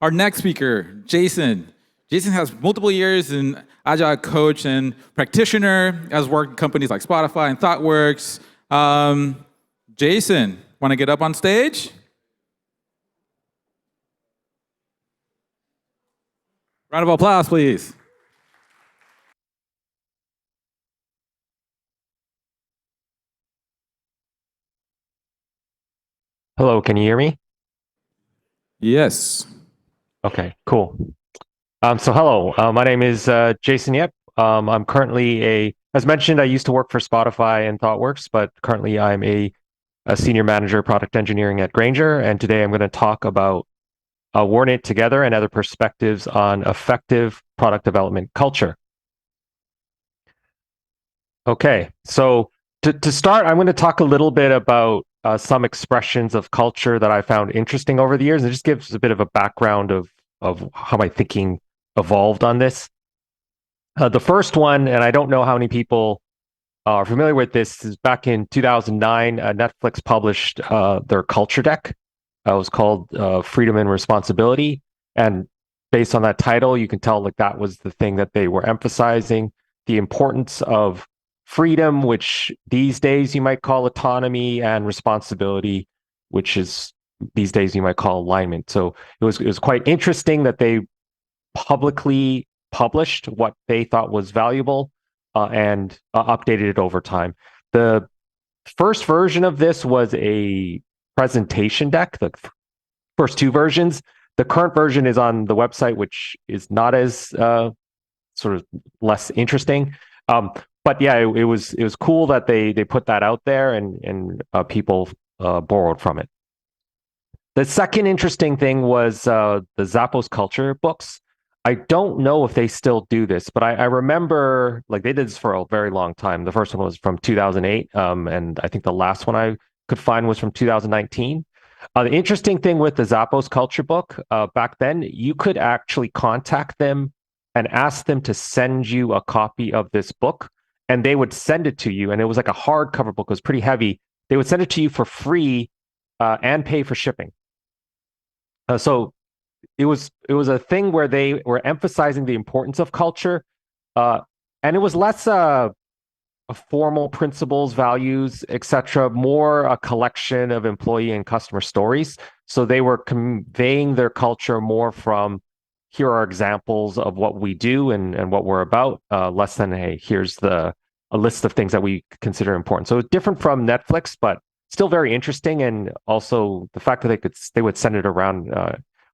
Our next speaker, Jason. Jason has multiple years in agile coach and practitioner, has worked in companies like Spotify and ThoughtWorks. Jason, want to get up on stage? Round of applause, please. Hello, can you hear me? Yes. Okay, cool. So hello, my name is Jason Yep. I'm currently as mentioned, I used to work for Spotify and ThoughtWorks, but currently I'm a senior manager product engineering at Grainger, and today I'm going to talk about Worn It Together and other perspectives on effective product development culture. Okay, so to start, I'm going to talk a little bit about some expressions of culture that I found interesting over the years, and it just gives a bit of a background of how my thinking evolved on this. The first one, and I don't know how many people are familiar with this, is back in 2009, Netflix published their culture deck. It was called Freedom and Responsibility. And based on that title, you can tell like that was the thing that they were emphasizing, the importance of freedom, which these days you might call autonomy, and responsibility, which is these days you might call alignment. So it was quite interesting that they publicly published what they thought was valuable and updated it over time. The first version of this was a presentation deck, the first two versions. The current version is on the website, which is not as sort of less interesting. But yeah, it was cool that they put that out there and people borrowed from it. The second interesting thing was the Zappos Culture books. I don't know if they still do this, but I remember like they did this for a very long time. The first one was from 2008, and I think the last one I could find was from 2019. The interesting thing with the Zappos Culture book back then, you could actually contact them and ask them to send you a copy of this book, and they would send it to you. And it was like a hardcover book; it was pretty heavy. They would send it to you for free and pay for shipping. So it was a thing where they were emphasizing the importance of culture, and it was less formal principles, values, etc., more a collection of employee and customer stories. So they were conveying their culture more from here are examples of what we do and what we're about, less than hey, here's a list of things that we consider important. So different from Netflix, but still very interesting, and also the fact that they would send it around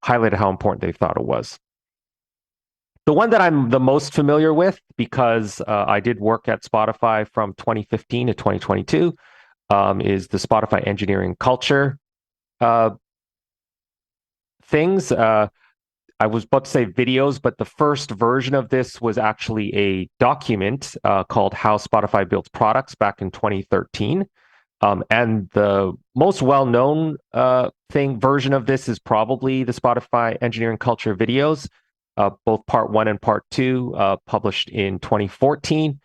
highlighted how important they thought it was. The one that I'm the most familiar with, because I did work at Spotify from 2015 to 2022, is the Spotify engineering culture things. I was about to say videos, but the first version of this was actually a document called How Spotify Builds Products back in 2013. And the most well-known version of this is probably the Spotify engineering culture videos, both part 1 and part 2, published in 2014.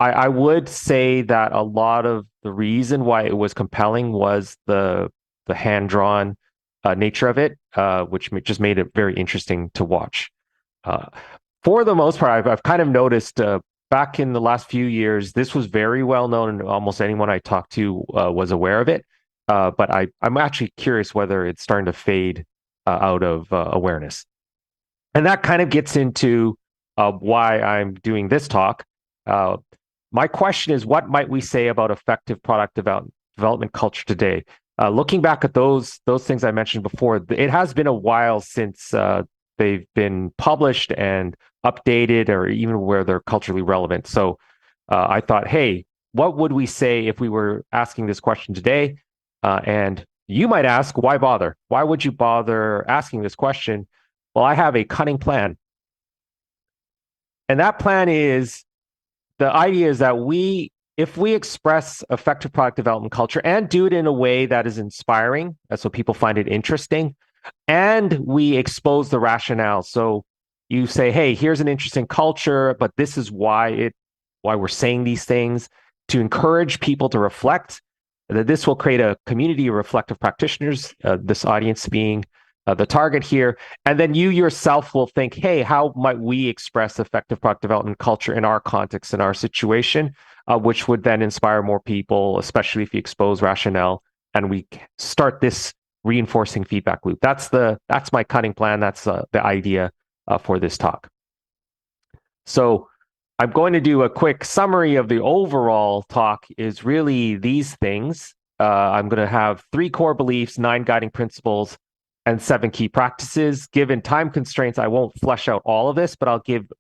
I would say that a lot of the reason why it was compelling was the hand-drawn nature of it, which just made it very interesting to watch. For the most part, I've kind of noticed back in the last few years, this was very well known, and almost anyone I talked to was aware of it. But I'm actually curious whether it's starting to fade out of awareness. And that kind of gets into why I'm doing this talk. My question is, what might we say about effective product development culture today? Looking back at those things I mentioned before, it has been a while since they've been published and updated, or even where they're culturally relevant. So I thought, hey, what would we say if we were asking this question today? And you might ask, why bother? Why would you bother asking this question? Well, I have a cunning plan. And that plan is, the idea is that if we express effective product development culture and do it in a way that is inspiring, so people find it interesting, and we expose the rationale. So you say, hey, here's an interesting culture, but this is why we're saying these things, to encourage people to reflect, that this will create a community of reflective practitioners, this audience being the target here. And then you yourself will think, hey, how might we express effective product development culture in our context, in our situation, which would then inspire more people, especially if you expose rationale and we start this reinforcing feedback loop. That's my cutting plan. That's the idea for this talk. So I'm going to do a quick summary of the overall talk is really these things. I'm going to have 3 core beliefs, 9 guiding principles, and 7 key practices. Given time constraints, I won't flesh out all of this, but I'll give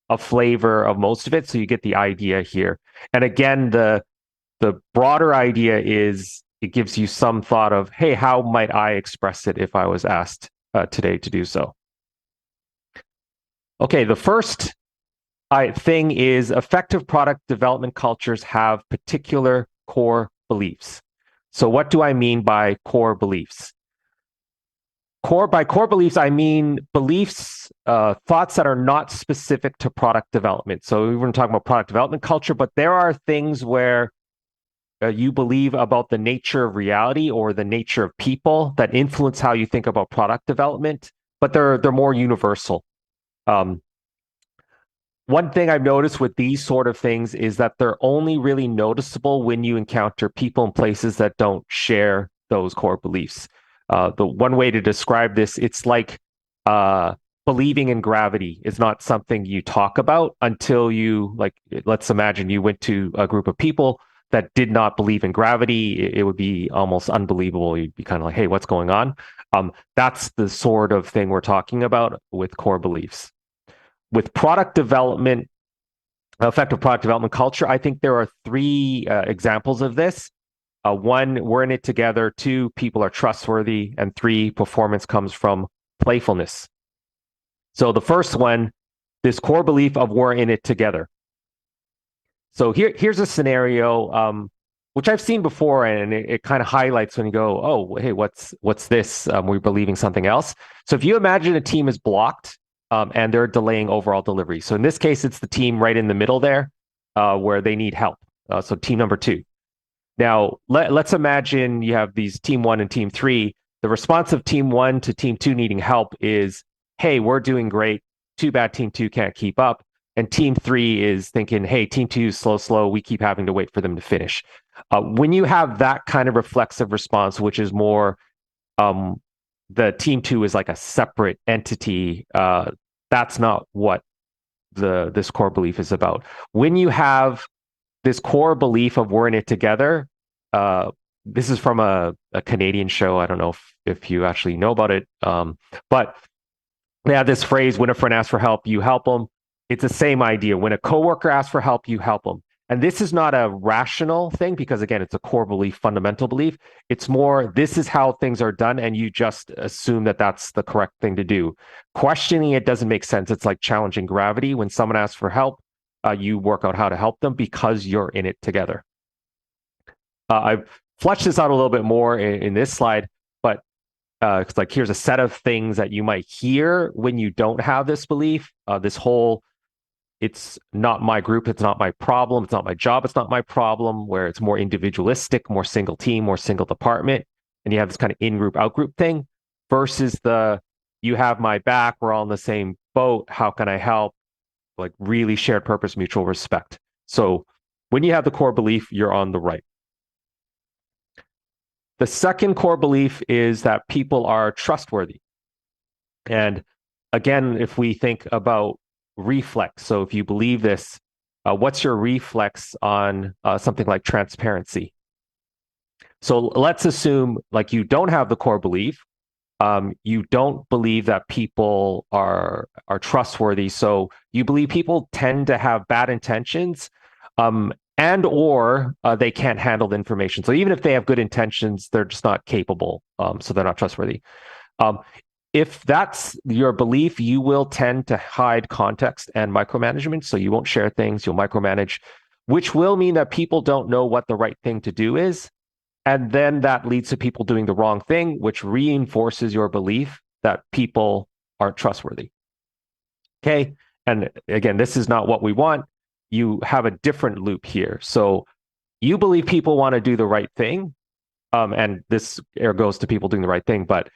a flavor of most of it so you get the idea here. And again, the broader idea is it gives you some thought of, hey, how might I express it if I was asked today to do so? Okay, the first thing is effective product development cultures have particular core beliefs. So what do I mean by core beliefs? By core beliefs, I mean beliefs, thoughts that are not specific to product development. So we weren't talking about product development culture, but there are things where you believe about the nature of reality or the nature of people that influence how you think about product development, but they're more universal. One thing I've noticed with these sort of things is that they're only really noticeable when you encounter people and places that don't share those core beliefs. The one way to describe this, it's like believing in gravity is not something you talk about until you, like, let's imagine you went to a group of people that did not believe in gravity. It would be almost unbelievable. You'd be kind of like, hey, what's going on? That's the sort of thing we're talking about with core beliefs. With product development, effective product development culture, I think there are 3 examples of this. 1, we're in it together. 2, people are trustworthy. And 3, performance comes from playfulness. So the first one, this core belief of we're in it together. So here's a scenario which I've seen before, and it kind of highlights when you go, oh, hey, what's this? We're believing something else. So if you imagine a team is blocked, and they're delaying overall delivery. So in this case, it's the team right in the middle there where they need help. So team number 2. Now, let's imagine you have these team 1 and team 3. The response of team 1 to team 2 needing help is, hey, we're doing great. Too bad team 2 can't keep up. And team 3 is thinking, hey, team 2 is slow. We keep having to wait for them to finish. When you have that kind of reflexive response, which is more the team 2 is like a separate entity. That's not what this core belief is about. When you have this core belief of we're in it together, this is from a Canadian show. I don't know if you actually know about it, but they have this phrase: when a friend asks for help, you help them. It's the same idea. When a coworker asks for help, you help them. And this is not a rational thing because, again, it's a core belief, fundamental belief. It's more, this is how things are done, and you just assume that that's the correct thing to do. Questioning it doesn't make sense. It's like challenging gravity. When someone asks for help, you work out how to help them because you're in it together. I've fleshed this out a little bit more in this slide, but it's like, here's a set of things that you might hear when you don't have this belief. This whole, it's not my group, it's not my problem, it's not my job, it's not my problem, where it's more individualistic, more single team, more single department. And you have this kind of in-group, out-group thing versus the, you have my back, we're all in the same boat, how can I help? Like really shared purpose, mutual respect. So when you have the core belief, you're on the right. The second core belief is that people are trustworthy. And again, if we think about reflex, so if you believe this, what's your reflex on something like transparency? So let's assume like you don't have the core belief. You don't believe that people are trustworthy. So you believe people tend to have bad intentions, and or they can't handle the information. So even if they have good intentions, they're just not capable. So they're not trustworthy. If that's your belief, you will tend to hide context and micromanagement. So you won't share things, you'll micromanage, which will mean that people don't know what the right thing to do is. And then that leads to people doing the wrong thing, which reinforces your belief that people aren't trustworthy. Okay. And again, this is not what we want. You have a different loop here. So you believe people want to do the right thing. And this goes to people doing the right thing, but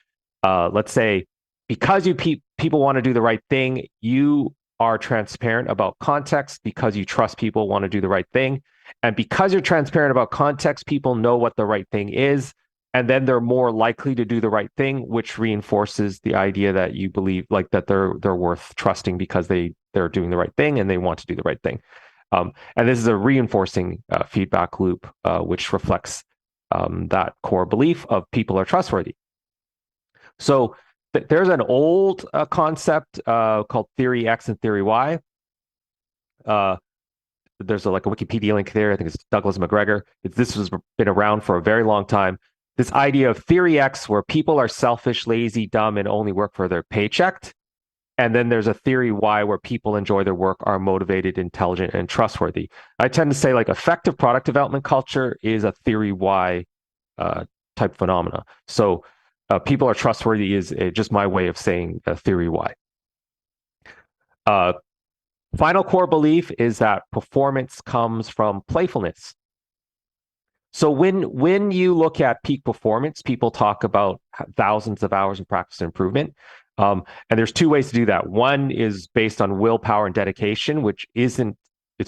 let's say, because people want to do the right thing, you are transparent about context because you trust people want to do the right thing. And because you're transparent about context, people know what the right thing is. And then they're more likely to do the right thing, which reinforces the idea that you believe like that they're worth trusting because they're doing the right thing and they want to do the right thing. And this is a reinforcing feedback loop, which reflects that core belief of people are trustworthy. So there's an old concept called theory X and theory Y. There's like a Wikipedia link there. I think it's Douglas McGregor. This has been around for a very long time. This idea of theory X, where people are selfish, lazy, dumb, and only work for their paycheck. And then there's a theory Y, where people enjoy their work, are motivated, intelligent, and trustworthy. I tend to say like effective product development culture is a theory Y type phenomena. So people are trustworthy is just my way of saying theory Y. Final core belief is that performance comes from playfulness. So when you look at peak performance, people talk about thousands of hours of practice and improvement. And there's two ways to do that. One is based on willpower and dedication, which it's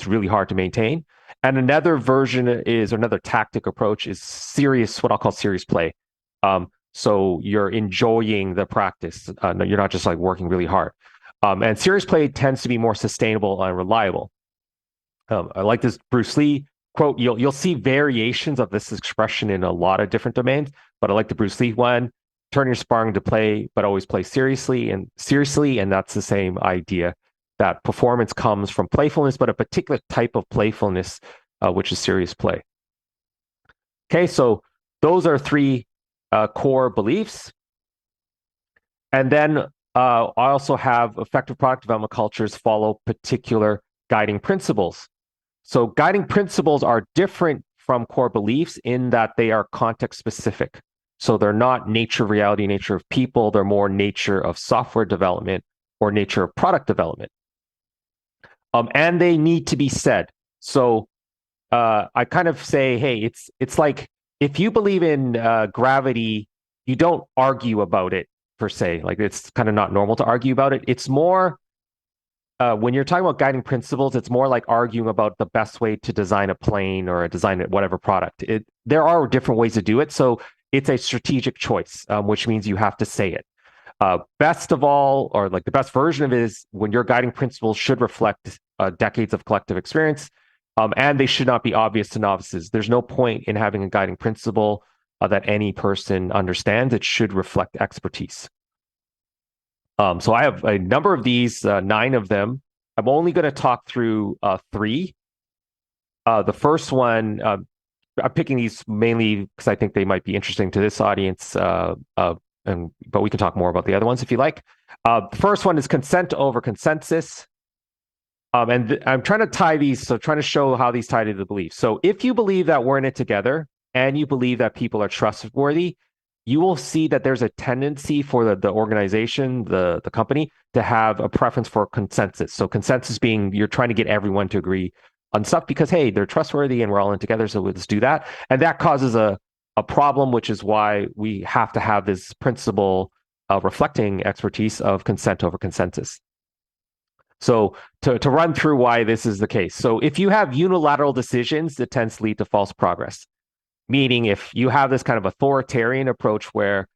really hard to maintain. And another version is, or another tactic approach is serious, what I'll call serious play. So you're enjoying the practice. You're not just like working really hard. And serious play tends to be more sustainable and reliable. I like this Bruce Lee quote. You'll see variations of this expression in a lot of different domains, but I like the Bruce Lee one. Turn your sparring to play, but always play seriously. And that's the same idea that performance comes from playfulness, but a particular type of playfulness, which is serious play. Okay, so those are three core beliefs. And then I also have effective product development cultures follow particular guiding principles. So guiding principles are different from core beliefs in that they are context specific. So they're not nature, reality, nature of people. They're more nature of software development or nature of product development. And they need to be said. So I kind of say, hey, it's like if you believe in gravity, you don't argue about it per se. Like it's kind of not normal to argue about it. It's more when you're talking about guiding principles, it's more like arguing about the best way to design a plane or design whatever product. There are different ways to do it. So it's a strategic choice, which means you have to say it. Best of all, or like the best version of it is when your guiding principles should reflect decades of collective experience, and they should not be obvious to novices. There's no point in having a guiding principle that any person understands. It should reflect expertise. So I have a number of these, 9 of them. I'm only going to talk through 3. The first one, I'm picking these mainly because I think they might be interesting to this audience, but we can talk more about the other ones if you like. The first one is consent over consensus. I'm trying to tie these, so trying to show how these tie to the belief. So if you believe that we're in it together and you believe that people are trustworthy, you will see that there's a tendency for the organization, the company, to have a preference for consensus. So consensus being you're trying to get everyone to agree on stuff because, hey, they're trustworthy and we're all in together, so let's do that. And that causes a problem, which is why we have to have this principle reflecting expertise of consent over consensus. So to run through why this is the case. So if you have unilateral decisions, it tends to lead to false progress. Meaning if you have this kind of authoritarian approach where,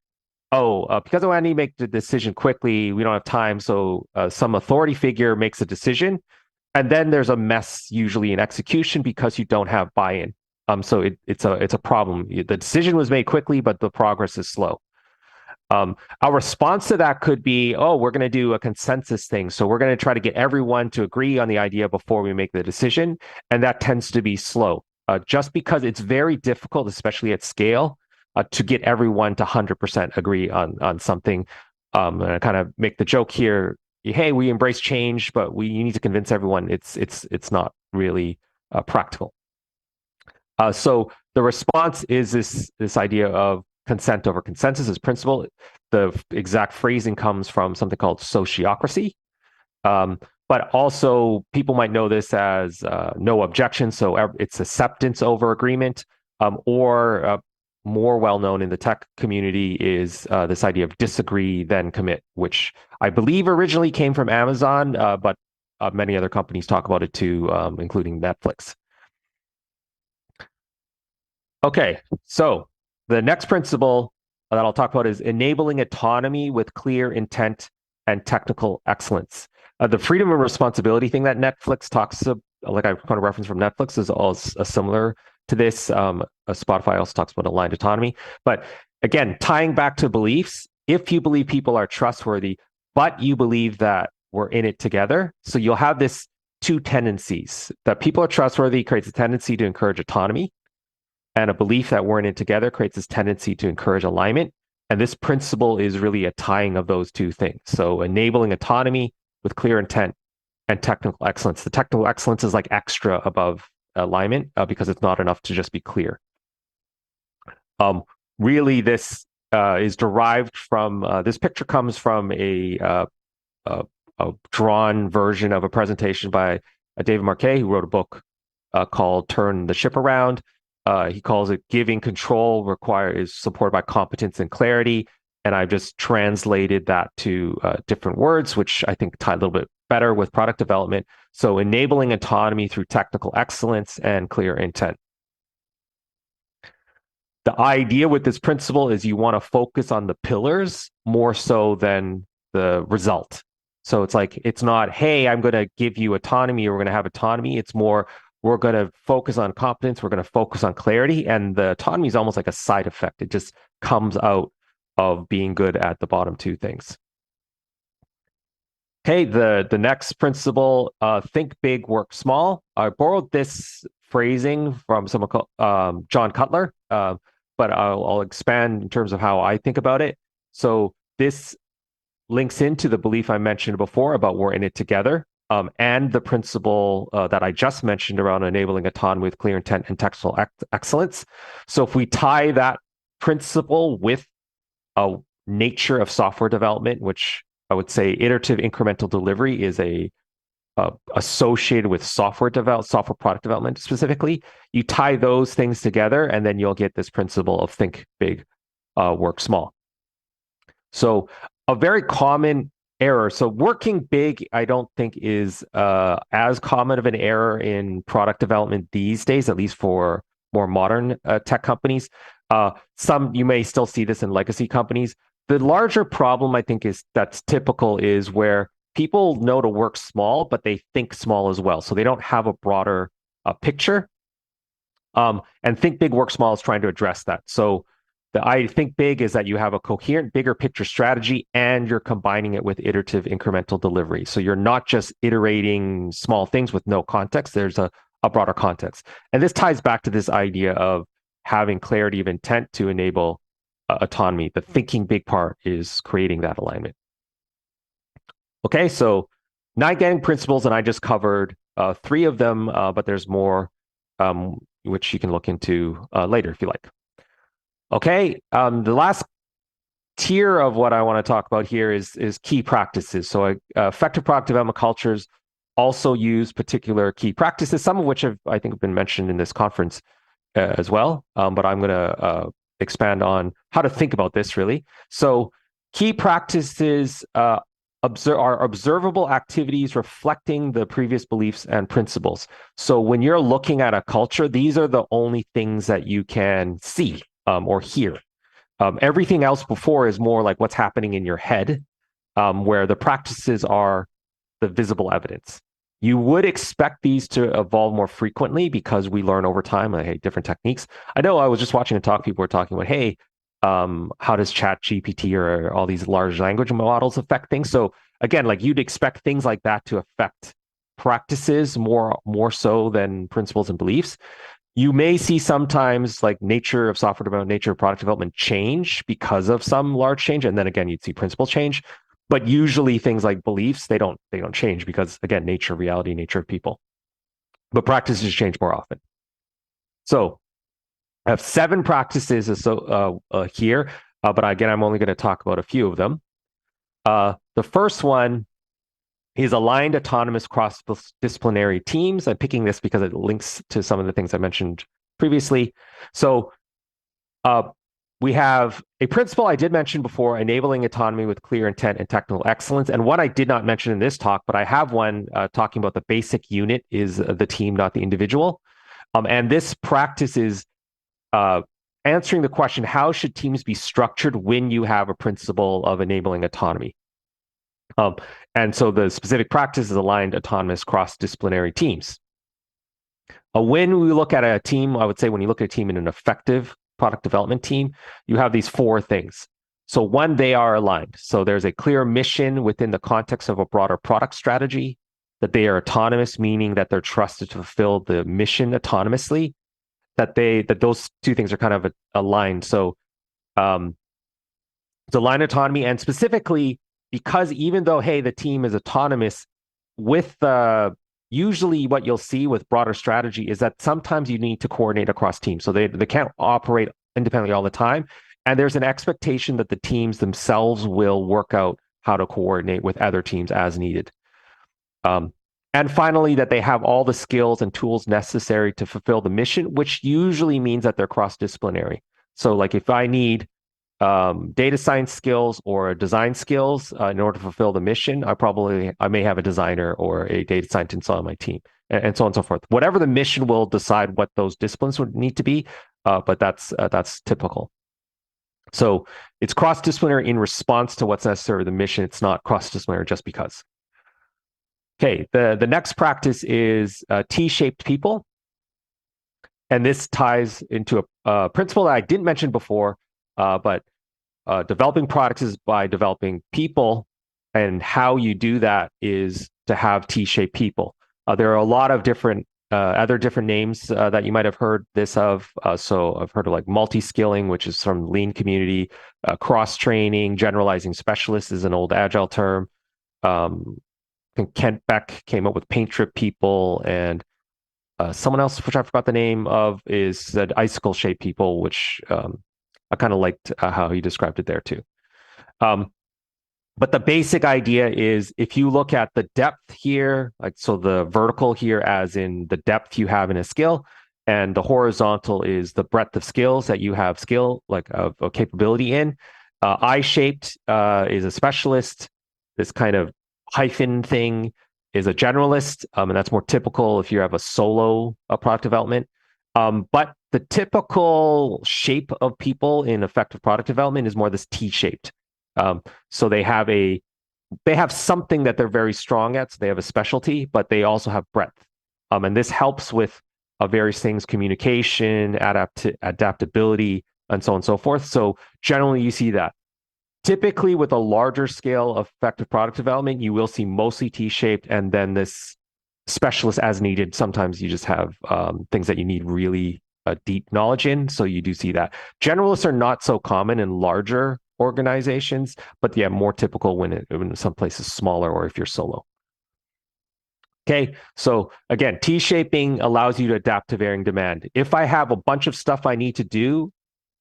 because I need to make the decision quickly, we don't have time, so some authority figure makes a decision, and then there's a mess usually in execution because you don't have buy-in. So it's a problem. The decision was made quickly, but the progress is slow. Our response to that could be, we're going to do a consensus thing. So we're going to try to get everyone to agree on the idea before we make the decision, and that tends to be slow. Just because it's very difficult, especially at scale, to get everyone to 100% agree on something. And I kind of make the joke here, hey, we embrace change, but you need to convince everyone it's not really practical. So the response is this idea of consent over consensus as principle. The exact phrasing comes from something called sociocracy. But also people might know this as no objection. So it's acceptance over agreement, or more well-known in the tech community is this idea of disagree, then commit, which I believe originally came from Amazon, but many other companies talk about it too, including Netflix. Okay, so the next principle that I'll talk about is enabling autonomy with clear intent and technical excellence. The freedom and responsibility thing that Netflix talks about, like I kind of referenced from Netflix, is also similar to this. Spotify also talks about aligned autonomy. But again, tying back to beliefs, if you believe people are trustworthy, but you believe that we're in it together, so you'll have this two tendencies. That people are trustworthy creates a tendency to encourage autonomy, and a belief that we're in it together creates this tendency to encourage alignment. And this principle is really a tying of those two things. So enabling autonomy with clear intent and technical excellence. The technical excellence is like extra above alignment because it's not enough to just be clear. Really, this is derived from, this picture comes from a drawn version of a presentation by David Marquet, who wrote a book called Turn the Ship Around. He calls it giving control is supported by competence and clarity. And I've just translated that to different words, which I think tie a little bit better with product development. So enabling autonomy through technical excellence and clear intent. The idea with this principle is you want to focus on the pillars more so than the result. So it's like, it's not, hey, I'm going to give you autonomy or we're going to have autonomy. It's more, we're going to focus on competence. We're going to focus on clarity. And the autonomy is almost like a side effect. It just comes out of being good at the bottom two things. Okay, the next principle, think big, work small. I borrowed this phrasing from someone called John Cutler, but I'll expand in terms of how I think about it. So this links into the belief I mentioned before about we're in it together. And the principle that I just mentioned around enabling autonomy with clear intent and technical excellence. So if we tie that principle with a nature of software development, which I would say iterative incremental delivery is associated with software product development specifically, you tie those things together and then you'll get this principle of think big, work small. So a very common error. So working big, I don't think is as common of an error in product development these days, at least for more modern tech companies. Some you may still see this in legacy companies. The larger problem I think that's typical is where people know to work small, but they think small as well. So they don't have a broader picture. And think big, work small is trying to address that. So I think big is that you have a coherent, bigger picture strategy and you're combining it with iterative incremental delivery. So you're not just iterating small things with no context. There's a broader context. And this ties back to this idea of having clarity of intent to enable autonomy. The thinking big part is creating that alignment. Okay, so 9 guiding principles, and I just covered 3 of them, but there's more which you can look into later if you like. Okay, the last tier of what I want to talk about here is key practices. So effective product development cultures also use particular key practices, some of which I think have been mentioned in this conference as well. But I'm going to expand on how to think about this really. So key practices are observable activities reflecting the previous beliefs and principles. So when you're looking at a culture, these are the only things that you can see or hear. Everything else before is more like what's happening in your head, where the practices are the visible evidence. You would expect these to evolve more frequently because we learn over time, hey, different techniques. I know I was just watching a talk, people were talking about, hey, how does ChatGPT or all these large language models affect things? So again, like you'd expect things like that to affect practices more so than principles and beliefs. You may see sometimes like nature of software development, nature of product development change because of some large change. And then again, you'd see principles change. But usually things like beliefs, they don't change because again, nature, reality, nature of people. But practices change more often. So I have 7 practices here, but again, I'm only going to talk about a few of them. The first one is aligned autonomous cross-disciplinary teams. I'm picking this because it links to some of the things I mentioned previously. So We have a principle I did mention before, enabling autonomy with clear intent and technical excellence. And one I did not mention in this talk, but I have one talking about the basic unit is the team, not the individual. And this practice is answering the question, how should teams be structured when you have a principle of enabling autonomy? And so the specific practice is aligned autonomous cross-disciplinary teams. When we look at a team, I would say when you look at a team in an effective product development team, you have these four things. So one, they are aligned. So there's a clear mission within the context of a broader product strategy, that they are autonomous, meaning that they're trusted to fulfill the mission autonomously, that those two things are kind of aligned. So it's aligned autonomy, and specifically because even though, hey, the team is autonomous, with usually what you'll see with broader strategy is that sometimes you need to coordinate across teams. So they can't operate independently all the time. And there's an expectation that the teams themselves will work out how to coordinate with other teams as needed. And finally, that they have all the skills and tools necessary to fulfill the mission, which usually means that they're cross-disciplinary. So like if I need data science skills or design skills in order to fulfill the mission, I may have a designer or a data scientist on my team, and so on and so forth. Whatever the mission will decide what those disciplines would need to be, but that's typical. So it's cross-disciplinary in response to what's necessary for the mission. It's not cross-disciplinary just because. Okay, the next practice is T-shaped people. And this ties into a principle that I didn't mention before, but developing products is by developing people, and how you do that is to have T-shaped people. There are a lot of different other different names that you might have heard this of. So I've heard of like multi-skilling, which is from the lean community, cross-training, generalizing specialists is an old agile term. Kent Beck came up with paint strip people, and someone else, which I forgot the name of, is said icicle-shaped people, which I kind of liked how he described it there too. But the basic idea is if you look at the depth here, like so the vertical here as in the depth you have in a skill, and the horizontal is the breadth of skills that you have of capability in. I-shaped is a specialist. This kind of hyphen thing is a generalist, and that's more typical if you have a solo product development. But the typical shape of people in effective product development is more this T-shaped. So they have something that they're very strong at. So they have a specialty, but they also have breadth. And this helps with various things: communication, adaptability, and so on and so forth. So generally, you see that. Typically, with a larger scale of effective product development, you will see mostly T-shaped, and then this specialist as needed. Sometimes you just have things that you need really deep knowledge in, so you do see that. Generalists are not so common in larger organizations, but yeah, more typical when some place is smaller or if you're solo. Okay, so again, T-shaping allows you to adapt to varying demand. If I have a bunch of stuff I need to do,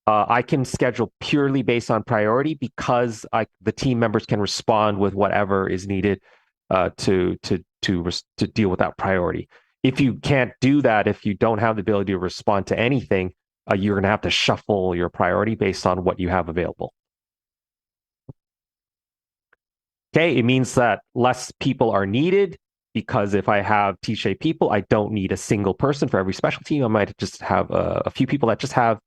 I can schedule purely based on priority because the team members can respond with whatever is needed to deal with that priority. If you can't do that, if you don't have the ability to respond to anything, you're going to have to shuffle your priority based on what you have available. Okay, it means that less people are needed, because if I have T-shaped people, I don't need a single person for every specialty. I might just have a few people that just have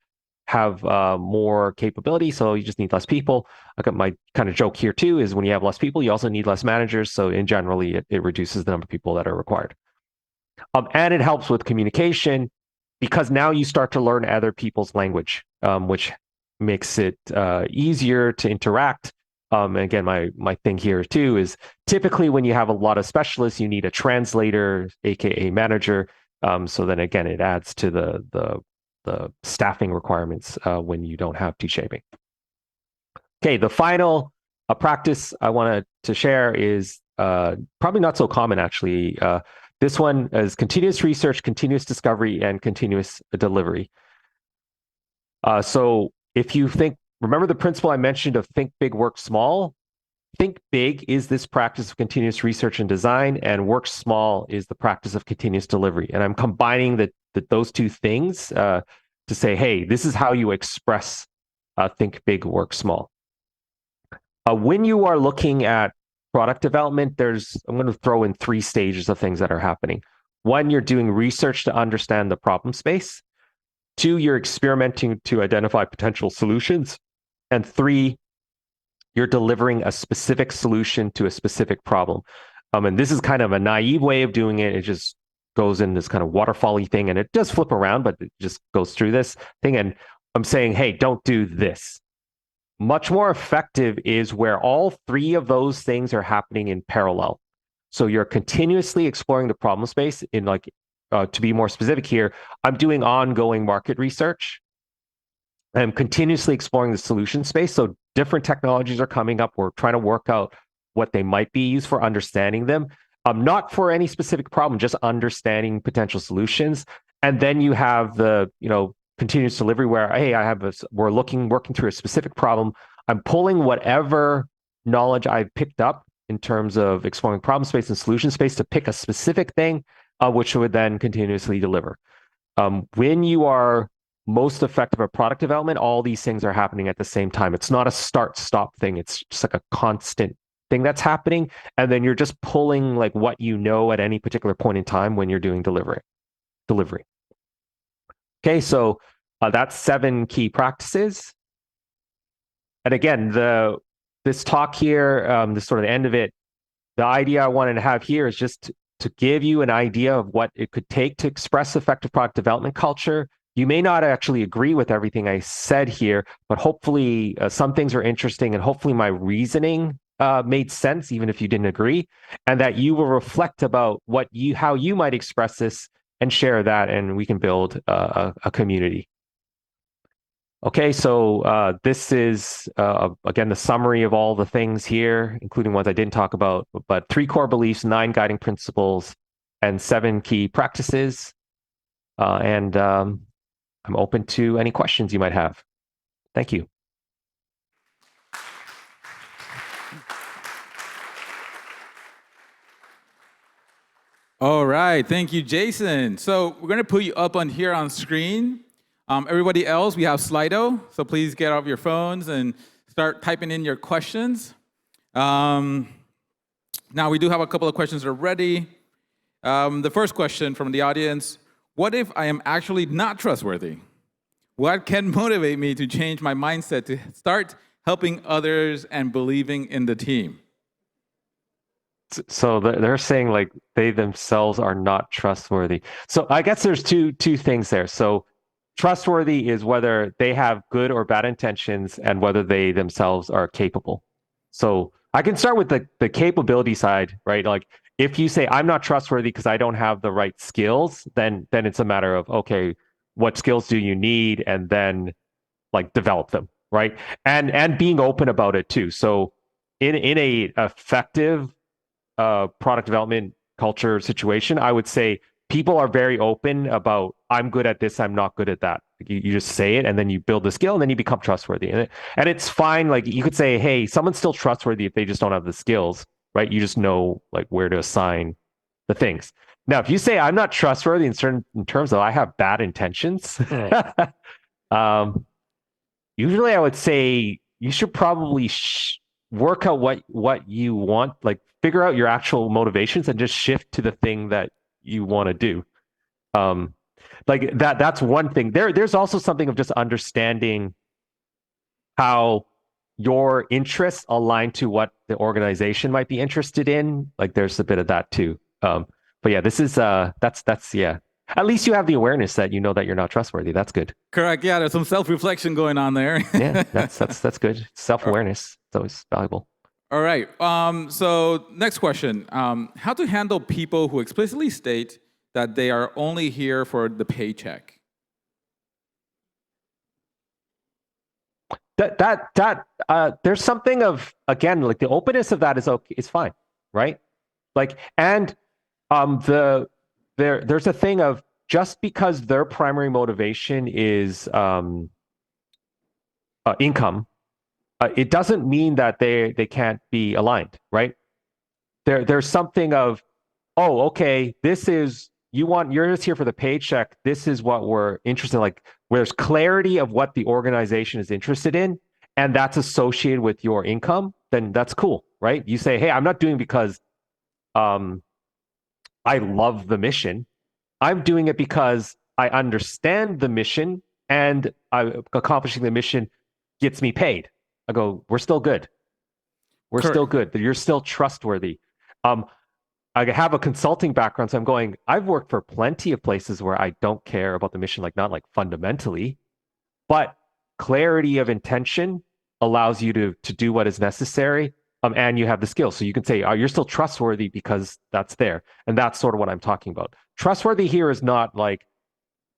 more capability, so you just need less people. I got my kind of joke here too is when you have less people, you also need less managers. So in generally, it reduces the number of people that are required. And it helps with communication because now you start to learn other people's language, which makes it easier to interact. Again, my thing here too is typically when you have a lot of specialists, you need a translator, aka manager. So then again, it adds to the staffing requirements when you don't have T-shaping. Okay, the final practice I wanted to share is probably not so common actually. This one is continuous research, continuous discovery, and continuous delivery. So if you remember the principle I mentioned of think big, work small? Think big is this practice of continuous research and design, and work small is the practice of continuous delivery. And I'm combining those two things to say, hey, this is how you express think big, work small. When you are looking at product development, I'm going to throw in 3 stages of things that are happening. 1, you're doing research to understand the problem space. 2, you're experimenting to identify potential solutions. And 3, you're delivering a specific solution to a specific problem. And this is kind of a naive way of doing it. It just goes in this kind of waterfall-y thing, and it does flip around, but it just goes through this thing. And I'm saying, hey, don't do this. Much more effective is where all 3 of those things are happening in parallel. So you're continuously exploring the problem space in to be more specific here, I'm doing ongoing market research. I'm continuously exploring the solution space. So different technologies are coming up. We're trying to work out what they might be used for, understanding them. Not for any specific problem, just understanding potential solutions. And then you have the, continuous delivery where, hey, we're working through a specific problem. I'm pulling whatever knowledge I've picked up in terms of exploring problem space and solution space to pick a specific thing, which would then continuously deliver. When you are most effective at product development, all these things are happening at the same time. It's not a start-stop thing. It's just like a constant thing that's happening. And then you're just pulling like what you know at any particular point in time when you're doing delivery. Okay, so that's 7 key practices. And again, this talk here, this sort of the end of it, the idea I wanted to have here is just to give you an idea of what it could take to express effective product development culture. You may not actually agree with everything I said here, but hopefully some things are interesting, and hopefully my reasoning made sense, even if you didn't agree, and that you will reflect about how you might express this and share that, and we can build a community. Okay, so this is, again, the summary of all the things here, including ones I didn't talk about, but 3 core beliefs, 9 guiding principles, and 7 key practices. And I'm open to any questions you might have. Thank you. All right, thank you, Jason. So we're going to put you up on here on screen. Everybody else, we have Slido, so please get off your phones and start typing in your questions. Now, we do have a couple of questions already. The first question from the audience, what if I am actually not trustworthy? What can motivate me to change my mindset to start helping others and believing in the team? So they're saying like they themselves are not trustworthy. So I guess there's two things there. So trustworthy is whether they have good or bad intentions and whether they themselves are capable. So I can start with the capability side, right? Like if you say I'm not trustworthy because I don't have the right skills, then it's a matter of, okay, what skills do you need, and then like develop them, right? And being open about it too. So in a effective product development culture situation, I would say people are very open about, I'm good at this, I'm not good at that. You just say it, and then you build the skill, and then you become trustworthy. And it's fine. Like you could say, hey, someone's still trustworthy if they just don't have the skills, right? You just know like where to assign the things. Now, if you say I'm not trustworthy in terms of I have bad intentions, usually I would say you should probably work out what you want, like figure out your actual motivations and just shift to the thing that you want to do. Like that's one thing. There's also something of just understanding how your interests align to what the organization might be interested in. Like there's a bit of that too. But yeah, this is that's yeah. At least you have the awareness that you know that you're not trustworthy. That's good. Correct. Yeah, there's some self-reflection going on there. Yeah, that's good. Self-awareness. It's always valuable. All right. So next question. How to handle people who explicitly state that they are only here for the paycheck? There's something of, again, like the openness of that is okay, it's fine, right? Like, and there's a thing of just because their primary motivation is income, it doesn't mean that they can't be aligned, right? There's something of, oh, okay, this is you're just here for the paycheck. This is what we're interested in. Like, where there's clarity of what the organization is interested in, and that's associated with your income, then that's cool, right? You say, hey, I'm not doing it because um, I love the mission. I'm doing it because I understand the mission and accomplishing the mission gets me paid. I go, we're still good. We're still Correct. good. You're still trustworthy. Um, I have a consulting background, so I'm going, I've worked for plenty of places where I don't care about the mission, like not like fundamentally, but clarity of intention allows you to do what is necessary. And you have the skills. So you can say, oh, you're still trustworthy because that's there. And that's sort of what I'm talking about. Trustworthy here is not like,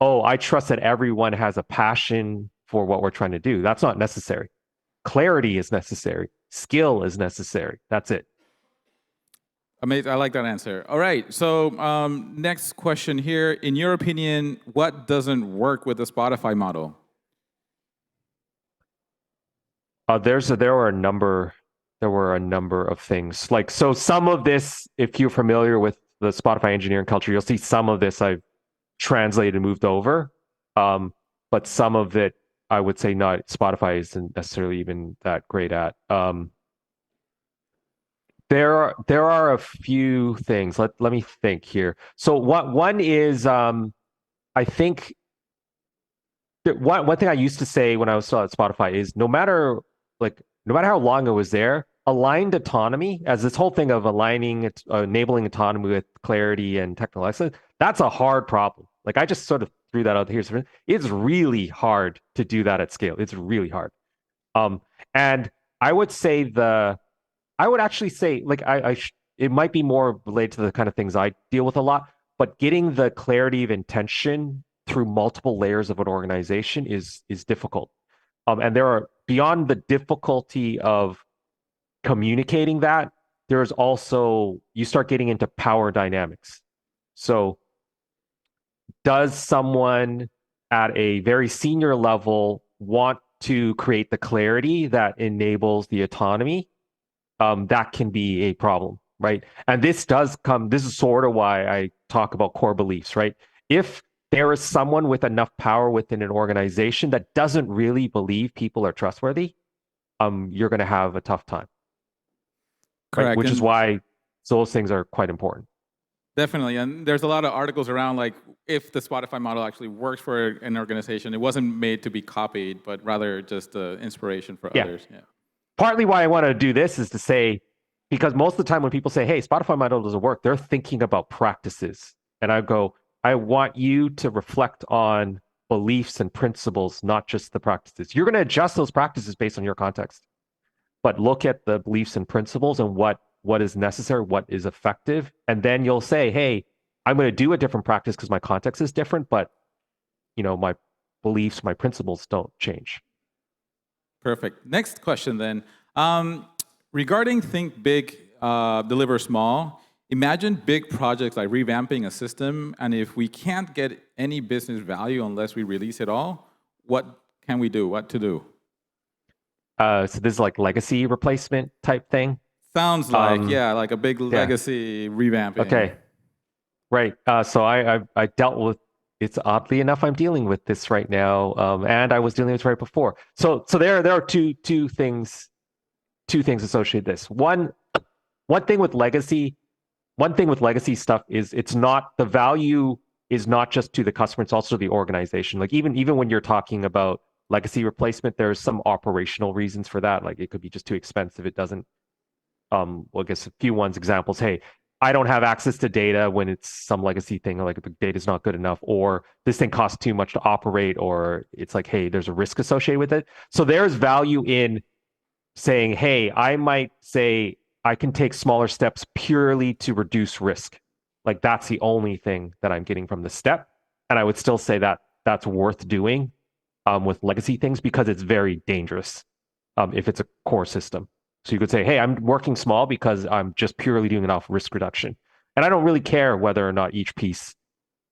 oh, I trust that everyone has a passion for what we're trying to do. That's not necessary. Clarity is necessary. Skill is necessary. That's it. Amazing. I like that answer. All right. So next question here. In your opinion, what doesn't work with the Spotify model? There were a number of things. Like, so some of this, if you're familiar with the Spotify engineering culture, you'll see some of this I've translated and moved over. But some of it, I would say not Spotify isn't necessarily even that great at. There are a few things. Let me think here. So one is I think one thing I used to say when I was still at Spotify is no matter how long I was there, aligned autonomy, as this whole thing of enabling autonomy with clarity and technical excellence, that's a hard problem. Like, I just sort of threw that out here. It's really hard to do that at scale. It's really hard. And I would say I would actually say, like, it might be more related to the kind of things I deal with a lot, but getting the clarity of intention through multiple layers of an organization is difficult. And there are, beyond the difficulty of communicating that, there's also, you start getting into power dynamics. So does someone at a very senior level want to create the clarity that enables the autonomy? That can be a problem, right? And this is sort of why I talk about core beliefs, right? If there is someone with enough power within an organization that doesn't really believe people are trustworthy, you're going to have a tough time, right? Correct. Which is And why those things are quite important. definitely. And there's a lot of articles around like if the Spotify model actually works for an organization, it wasn't made to be copied, but rather just inspiration for Yeah. others. Yeah. Partly why I want to do this is to say, because most of the time when people say, hey, Spotify model doesn't work, they're thinking about practices. And I go, I want you to reflect on beliefs and principles, not just the practices. You're going to adjust those practices based on your context, but look at the beliefs and principles and what is necessary, what is effective. And then you'll say, hey, I'm going to do a different practice because my context is different, but my beliefs, my principles don't change. Perfect. Next question then. Regarding think big, deliver small, imagine big projects like revamping a system, and if we can't get any business value unless we release it all, what can we do? What to do? So this is like legacy replacement type thing. Sounds like, yeah, like a big Yeah. legacy revamping. Okay. Right. So I dealt with, it's oddly enough, I'm dealing with this right now. And I was dealing with it right before. So there are two things associated with this. One thing with legacy stuff is it's not, the value is not just to the customer, it's also the organization. Like even when you're talking about legacy replacement, there's some operational reasons for that. Like it could be just too expensive. It doesn't, well, I guess a few examples. Hey, I don't have access to data when it's some legacy thing, like the data is not good enough, or this thing costs too much to operate, or it's like, hey, there's a risk associated with it. So there's value in saying, hey, I might say I can take smaller steps purely to reduce risk. Like that's the only thing that I'm getting from the step. And I would still say that that's worth doing with legacy things because it's very dangerous if it's a core system. So you could say, hey, I'm working small because I'm just purely doing it off risk reduction. And I don't really care whether or not each piece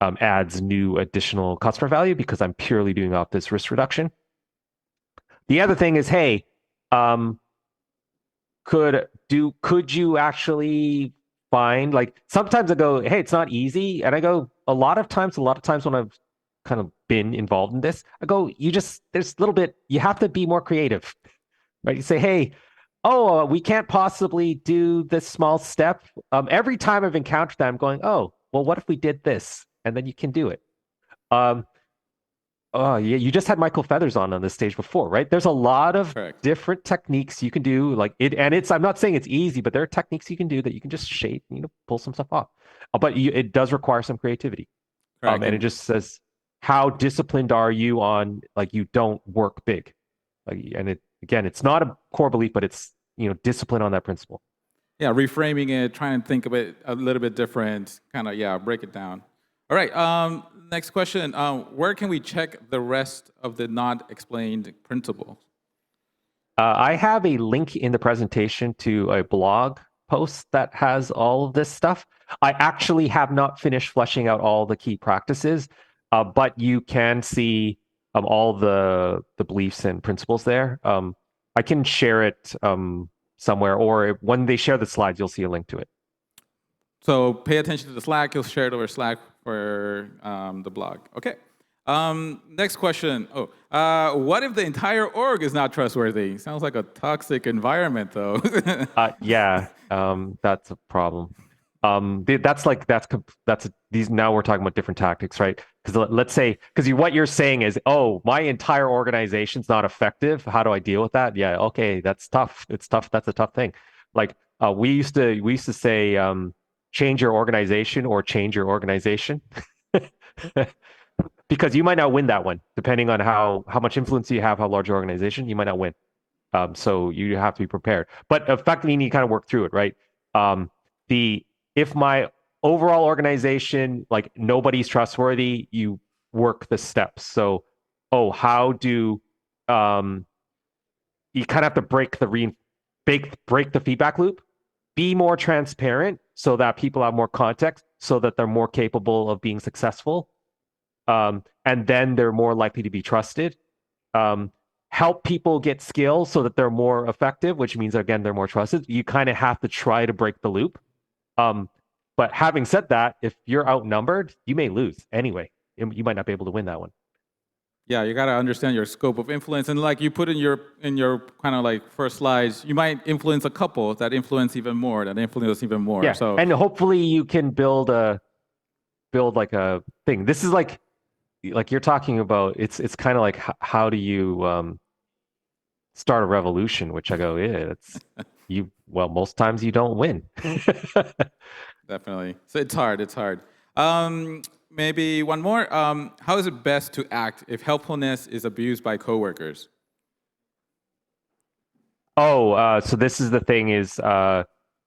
adds new additional customer value because I'm purely doing off this risk reduction. The other thing is, hey, could you actually find, like, sometimes I go, hey, it's not easy. And I go, a lot of times when I've kind of been involved in this, I go, there's a little bit, you have to be more creative, right? You say, hey, oh, we can't possibly do this small step. Every time I've encountered that, I'm going, oh, well, what if we did this? And then you can do it. Um, oh, yeah, you just had Michael Feathers on this stage before, right? There's a lot of Correct. different techniques you can do, like it, and it's. I'm not saying it's easy, but there are techniques you can do that you can just shape, pull some stuff off. But it does require some creativity. Correct. And it just says, how disciplined are you on like you don't work big, and it's not a core belief, but it's discipline on that principle. Yeah, reframing it, trying to think of it a little bit different, kind of, yeah, break it down. All right, next question. Where can we check the rest of the not explained principles? I have a link in the presentation to a blog post that has all of this stuff. I actually have not finished fleshing out all the key practices, but you can see all the beliefs and principles there. I can share it somewhere, or when they share the slides, you'll see a link to it. So pay attention to the Slack. You'll share it over Slack for the blog. Okay. Next question. What if the entire org is not trustworthy? Sounds like a toxic environment, though. Yeah, that's a problem. These now we're talking about different tactics, right? Because let's say, what you're saying is, oh, my entire organization's not effective. How do I deal with that? Yeah, okay, that's tough. It's tough. That's a tough thing. Like we used to say, change your organization or change your organization. Because you might not win that one, depending on how much influence you have, how large your organization, you might not win. So you have to be prepared. But effectively, you need to kind of work through it, right? If my overall organization, like nobody's trustworthy, you work the steps. So, how do you kind of have to break the feedback loop, be more transparent so that people have more context, so that they're more capable of being successful. And then they're more likely to be trusted. Help people get skills so that they're more effective, which means, again, they're more trusted. You kind of have to try to break the loop. But having said that, if you're outnumbered, you may lose anyway. You might not be able to win that one. Yeah, you got to understand your scope of influence. And like you put in your kind of like first slides, you might influence a couple that influence even more, Yeah, So, and hopefully you can build like a thing. This is like you're talking about, it's kind of like how do you start a revolution, which I go, yeah, most times you don't win. Definitely. So it's hard. Maybe one more. How is it best to act if helpfulness is abused by coworkers? So this is the thing is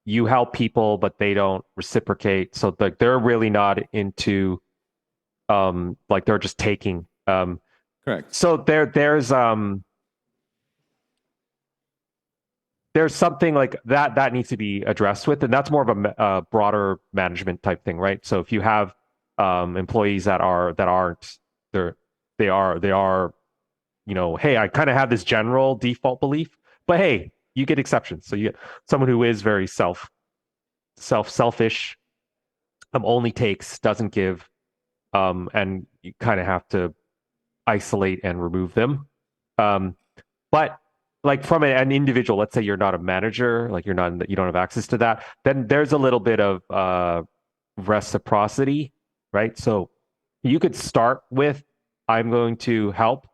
you help people, but they don't reciprocate. So like they're really not into like they're just taking. Correct. So there's something like that needs to be addressed with, and that's more of a broader management type thing, right? So if you have employees that aren't, they are, hey, I kind of have this general default belief, but hey, you get exceptions. So you get someone who is very selfish, only takes, doesn't give, and you kind of have to isolate and remove them. But like from an individual, let's say you're not a manager, like you don't have access to that, then there's a little bit of reciprocity, right? So you could start with, I'm going to help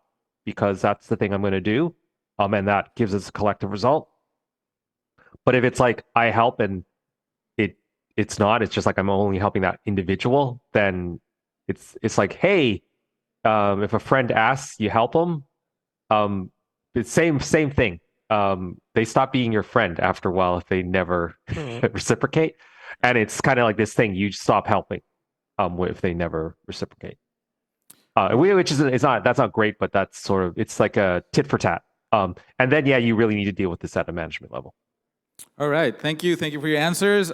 because that's the thing I'm going to do. And that gives us a collective result. But if it's like I help and it's just like I'm only helping that individual, then it's like, hey, if a friend asks, you help them. It's same thing. They stop being your friend after a while if they never reciprocate, and it's kind of like this thing. You stop helping, if they never reciprocate. Which is that's not great, but that's sort of, it's like a tit for tat. And then you really need to deal with this at a management level. All right. Thank you for your answers.